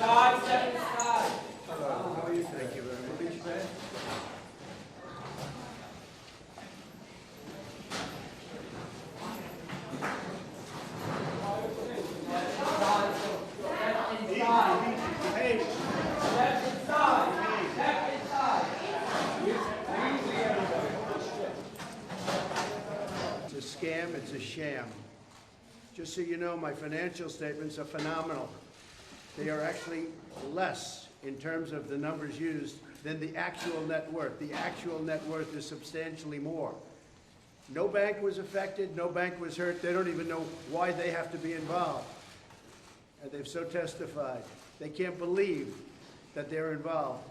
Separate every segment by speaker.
Speaker 1: Hello, how are you? Thank you very much. It's a scam, it's a sham. Just so you know, my financial statements are phenomenal. They are actually less in terms of the numbers used than the actual net worth. The actual net worth is substantially more. No bank was affected, no bank was hurt. They don't even know why they have to be involved. And they've so testified. They can't believe that they're involved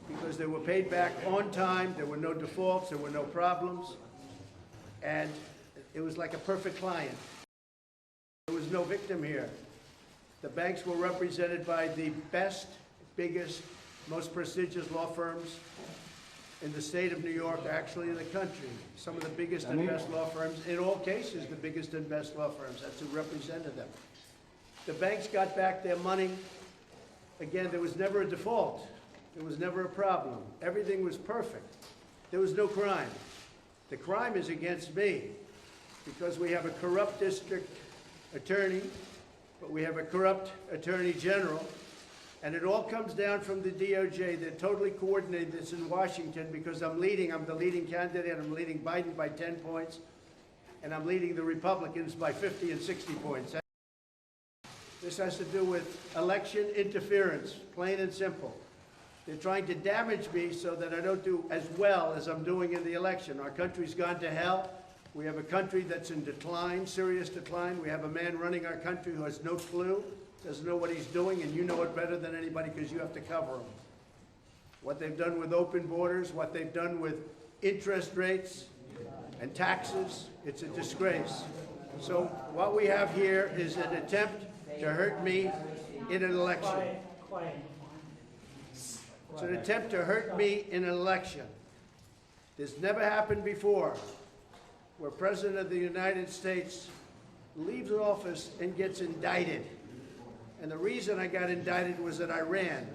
Speaker 1: because they were paid back on time, there were no defaults, there were no problems, and it was like a perfect client. There was no victim here. The banks were represented by the best, biggest, most prestigious law firms in the state of New York, actually in the country. Some of the biggest and best law firms, in all cases, the biggest and best law firms. That's who represented them. The banks got back their money. Again, there was never a default. There was never a problem. Everything was perfect. There was no crime. The crime is against me because we have a corrupt district attorney, but we have a corrupt attorney general, and it all comes down from the DOJ. They're totally coordinated this in Washington because I'm the leading candidate, I'm leading Biden by 10 points, and I'm leading the Republicans by 50 and 60 points. This has to do with election interference, plain and simple. They're trying to damage me so that I don't do as well as I'm doing in the election. Our country's gone to hell. We have a country that's in decline, serious decline. We have a man running our country who has no clue, doesn't know what he's doing, and you know it better than anybody because you have to cover him. What they've done with open borders, what they've done with interest rates and taxes, it's a disgrace. So what we have here is an attempt to hurt me in an election. It's an attempt to hurt me in an election. This never happened before, where President of the United States leaves office and gets indicted. And the reason I got indicted was that I ran.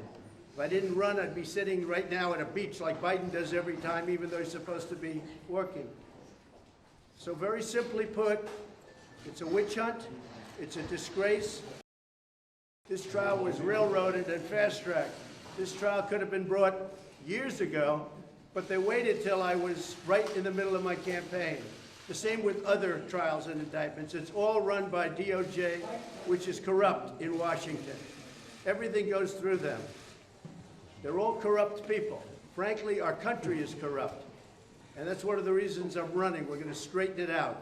Speaker 1: If I didn't run, I'd be sitting right now at a beach like Biden does every time, even though he's supposed to be working. So very simply put, it's a witch hunt. It's a disgrace. This trial was railroaded and fast-tracked. This trial could have been brought years ago, but they waited till I was right in the middle of my campaign. The same with other trials and indictments. It's all run by DOJ, which is corrupt in Washington. Everything goes through them. They're all corrupt people. Frankly, our country is corrupt. And that's one of the reasons I'm running. We're going to straighten it out.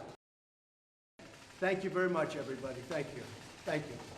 Speaker 1: Thank you very much, everybody. Thank you. Thank you.